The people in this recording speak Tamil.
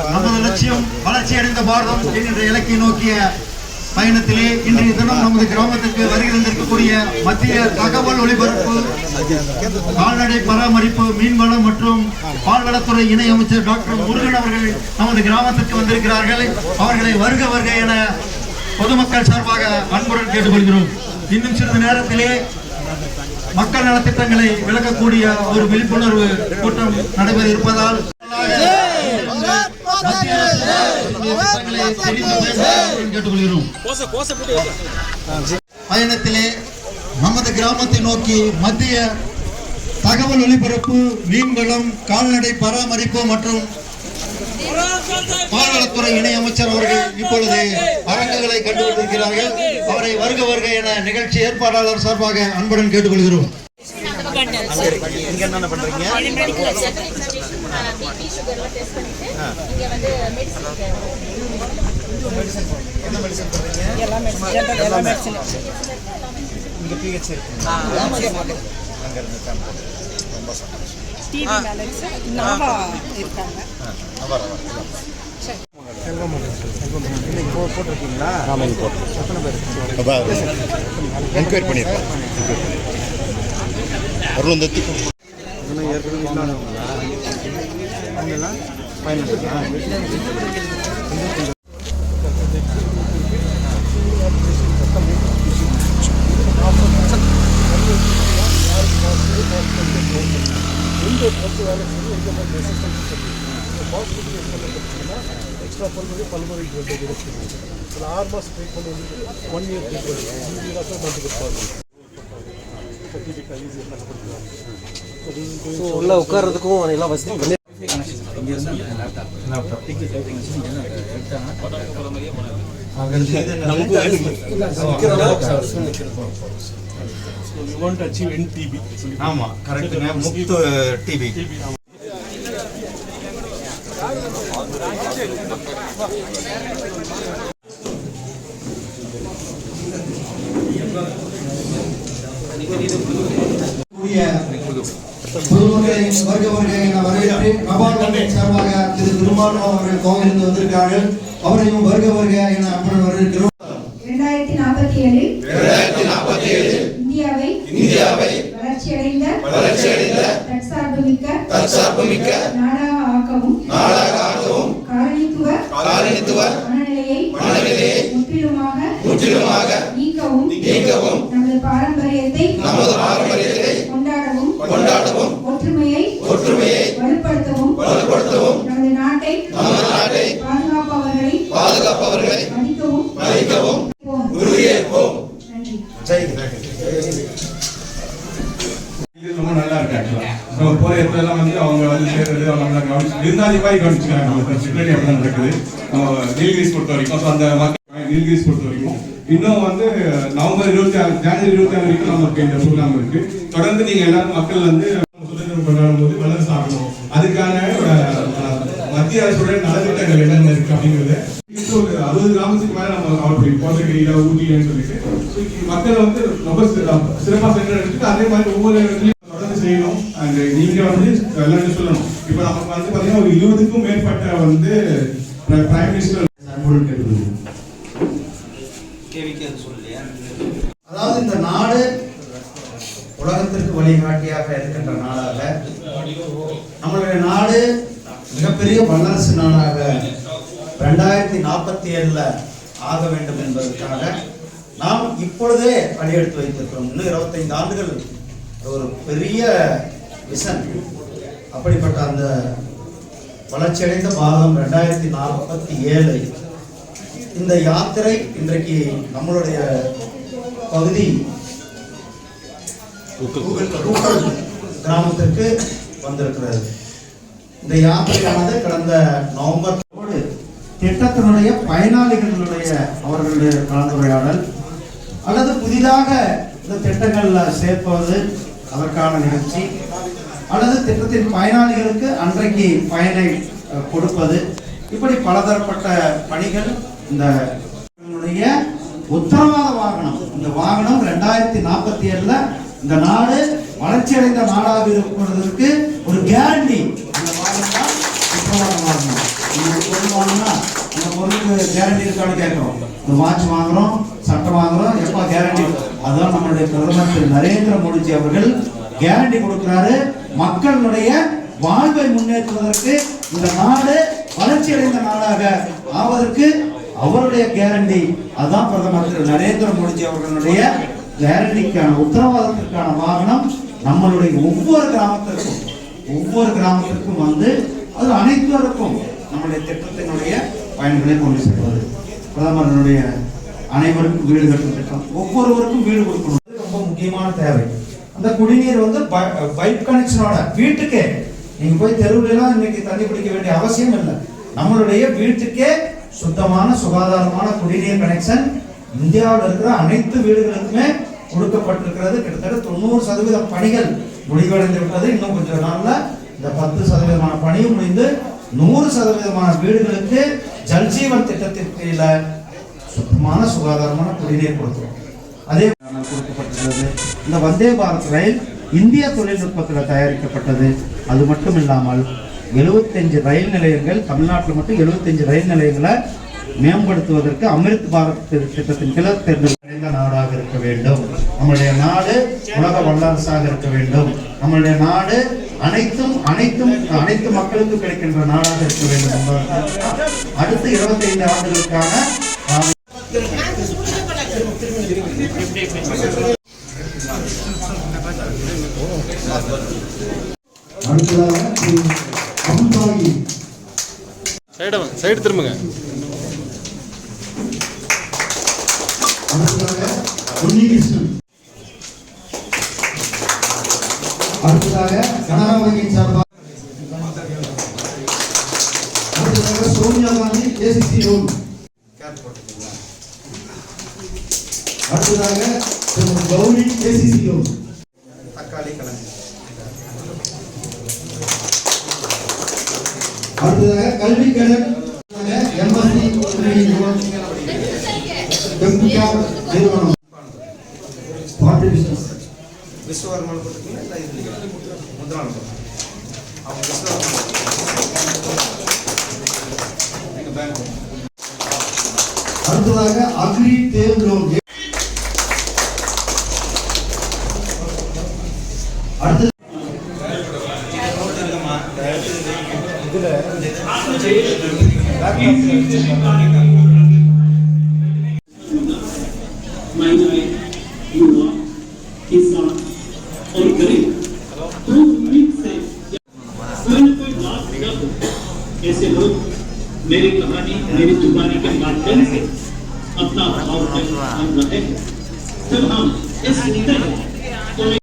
நமது லட்சியம் வளர்ச்சி அடைந்த பாரதம் என்கின்ற இலக்கை நோக்கிய பயணத்திலே இன்றைய தினம் நமது கிராமத்திற்கு வருகை தந்திருக்கக்கூடிய மத்திய தகவல் ஒலிபரப்பு, கால்நடை பராமரிப்பு, மீன்வளம் மற்றும் பால்வளத்துறை இணை அமைச்சர் டாக்டர் முருகன் அவர்கள் நமது கிராமத்திற்கு வந்திருக்கிறார்கள். அவர்களை வருக வருக என பொதுமக்கள் சார்பாக அன்புடன் கேட்டுக்கொள்கிறோம். இன்னும் சிறிது நேரத்திலே மக்கள் நலத்திட்டங்களை விளக்கக்கூடிய ஒரு விழிப்புணர்வு கூட்டம் நடைபெற இருப்பதால் பயணத்திலே நமது கிராமத்தை நோக்கி மத்திய தகவல் ஒலிபரப்பு, மீன்வளம், கால்நடை பராமரிப்பு மற்றும் பால்வளத்துறை இணை அமைச்சர் அவர்கள் இப்பொழுது அரங்குகளை கண்டு கொண்டிருக்கிறார்கள். அவரை வருக வருக என நிகழ்ச்சி ஏற்பாட்டாளர் சார்பாக அன்புடன் கேட்டுக்கொள்கிறோம். என்ன பண்றீங்க? என்கொயரி பண்ணிருக்கோம். extra pulmonary voltage reduction. So 6 months treatment வந்து 1 year treatment. இது தான் மல்டிபிள் பாஸ். சர்டிஃபிகேட் ஈஸியா கண்டுபிடிக்கலாம். சோ உள்ள உட்கார்றதுக்கும் எல்லாம் வசதி பண்ணி இங்க இருந்தா laptop ticket So we want to achieve NTB. ஆமா கரெக்ட்ங்க. முக்து டிபி. கோவிலிருந்து வந்திருக்கார்கள். அவரையும் வருக வருக என அன்புடன் வரவேற்கிறோம். 2047 இந்தியாவை வளர்ச்சியடைந்த தற்சார்புமிக்க நாடாக ஆக்கவும் காலனித்துவ மனநிலையை முற்றிலுமாக நீக்கவும் நமது பாரம்பரியத்தை கொண்டாடவும் ஒற்றுமையை வலுப்படுத்தவும் நமது நாட்டை பாதுகாப்பவர்களை மதிக்கவும் உறுதியேற்போம். நன்றி. ரொம்ப நல்லா இருக்கு. ஆக்சுவலா நம்ம போற இடத்துல எல்லாம் வந்து அவங்க வந்து சேர்றது அவங்க கவனிச்சு விருந்தாதி மாதிரி கவனிச்சுக்கிறாங்க. நம்ம சிக்னரி அப்படி நடக்குது. நம்ம நீல்கிரிஸ் பொறுத்த வரைக்கும் அந்த நீல்கிரிஸ் பொறுத்த வரைக்கும் இன்னும் வந்து நவம்பர் 26 ஜனவரி 26 வரைக்கும் நமக்கு இந்த ப்ரோக்ராம் இருக்கு. தொடர்ந்து நீங்க எல்லாரும் மக்கள் வந்து சுதந்திரம் கொண்டாடும் போது வளர்ச்சி ஆகணும். அதுக்கான மத்திய அரசோட நலத்திட்டங்கள் என்னென்ன இருக்கு அப்படிங்கிறது 60 கிராமத்துக்கு மேல நம்ம கவர் பண்ணி கோத்தகிரியில ஊட்டின்னு சொல்லிட்டு மக்கள் வந்து ரொம்ப சிறப்பா சென்று எடுத்துட்டு அதே மாதிரி ஒவ்வொரு இடத்துலயும் தொடர்ந்து செய்யணும். அண்ட் நீங்க வந்து எல்லாரும் சொல்லணும். இப்ப நமக்கு வந்து பாத்தீங்கன்னா ஒரு 20க்கும் மேற்பட்ட வந்து பிரைம் மினிஸ்டர் அதாவது இந்த நாடு உலகத்திற்கு வழிகாட்டியாக இருக்கின்ற நாடாக நம்மளுடைய நாடு மிகப்பெரிய வல்லரசு நாடாக 2047 ஆக வேண்டும் என்பதற்காக நாம் இப்பொழுதே அடியெடுத்து வைத்திருக்கிறோம். இன்னும் 25 ஆண்டுகள் ஒரு பெரிய விஷன். அப்படிப்பட்ட அந்த வளர்ச்சியடைந்த பாரதம் 2047 இந்த யாத்திரை இன்றைக்கு நம்மளுடைய பகுதி கிராமத்திற்கு வந்திருக்கிறது. இந்த யாத்திரையானது கடந்த நவம்பரோடு திட்டத்தினுடைய பயனாளிகளுடைய அவர்களுடைய கலந்துரையாடல் அல்லது புதிதாக இந்த திட்டங்கள்ல சேர்ப்பது அதற்கான நிகழ்ச்சி அல்லது திட்டத்தின் பயனாளிகளுக்கு அன்றைக்கு பயனை கொடுப்பது, இப்படி பலதரப்பட்ட பணிகள் இந்த உத்தரவாத வாகனம் இந்த வாகனம் 2047 இந்த நாடு வளர்ச்சி அடைந்த நாடாக இருப்பதற்கு ஒரு கேரண்டி. அந்த வாகனம் தான் சுத்தமான வாகனம். நீங்க பொருள் வாங்கினா அந்த பொருளுக்கு கேரண்டி இருக்கான்னு கேட்கிறோம். இந்த வாட்ச் வாங்குறோம், சட்டை வாங்குறோம், எப்ப கேரண்டி? அதான் நம்மளுடைய பிரதமர் திரு நரேந்திர மோடிஜி அவர்கள் கேரண்டி கொடுக்கிறாரு. மக்களுடைய வாழ்வை முன்னேற்றுவதற்கு, இந்த நாடு வளர்ச்சி அடைந்த நாடாக ஆவதற்கு அவருடைய கேரண்டி. அதான் பிரதமர் திரு நரேந்திர மோடிஜி அவர்களுடைய கேரண்டிக்கான உத்தரவாதத்திற்கான வாகனம் நம்மளுடைய ஒவ்வொரு கிராமத்திற்கும் வந்து அது அனைத்துவருக்கும் நம்முடைய திட்டத்தினுடைய பயன்களை கொண்டு செல்வது. பிரதமருடைய அனைவருக்கும் வீடு கட்டும் திட்டம், ஒவ்வொருவருக்கும் வீடு கொடுக்கணும், ரொம்ப முக்கியமான தேவை. அந்த குடிநீர் வந்து பைப் கனெக்ஷனோட வீட்டுக்கே, நீங்க போய் தெருவுல எல்லாம் இன்னைக்கு தண்ணி பிடிக்க வேண்டிய அவசியம் இல்லை. நம்மளுடைய வீட்டுக்கே சுத்தமான சுகாதாரமான குடிநீர் கனெக்ஷன் இந்தியாவில் இருக்கிற அனைத்து வீடுகளுக்குமே கொடுக்கப்பட்டிருக்கிறது. கிட்டத்தட்ட 90% பணிகள் முடிவடைந்து விட்டது. இன்னும் கொஞ்சம் நாள்ல இந்த 10% பணியும் முடிந்து 100% வீடுகளுக்கு ஜல்ஜீவன் திட்டத்தின் கீழ சுத்தமான சுகாதாரமான குடிநீர் கொடுக்கிறோம். அதே கொடுக்கப்பட்டிருக்கிறது. இந்த வந்தே பாரத் ரயில் இந்திய தொழில்நுட்பத்தில் தயாரிக்கப்பட்டது. அது மட்டும் இல்லாமல் 75 ரயில் நிலையங்கள், தமிழ்நாட்டில் மட்டும் 75 ரயில் நிலையங்களை மேம்படுத்துவதற்கு அமிர்த் பாரத் திட்டத்தின் கீழ் தேர்ந்தெடுக்கப்பட்ட நாடாக இருக்க வேண்டும். நம்முடைய நாடு உலக வல்லரசாக இருக்க வேண்டும். நம்முடைய நாடு அனைத்து மக்களுக்கு கிடைக்கின்ற நாடாக இருக்க வேண்டும் என்பதற்கு அடுத்த 25 ஆண்டுகளுக்கான சைடு திரும்புங்க. அடுத்ததாக கனரா வங்கியின் சார்பாக சோனியா காந்தி ஏசிசி லோன். அடுத்ததாக கௌரி ஏசிசி லோன். தக்காளி கலந்து. அடுத்ததாக கல்வி கடன் எம்எஸ்சி நிறுவனம் விஸ்வகர்மான் கொடுத்தீங்கன்னா இல்லை இது முத்ரான் அவங்க பேங்க். அடுத்ததாக அக்ரி தேவ் லோன். அடுத்து युवा किसान और गरीब तो से ऐसे लोग मेरी कहानी मेरी जुबानी के माध्यम से अपना भाव रहे जब हम इस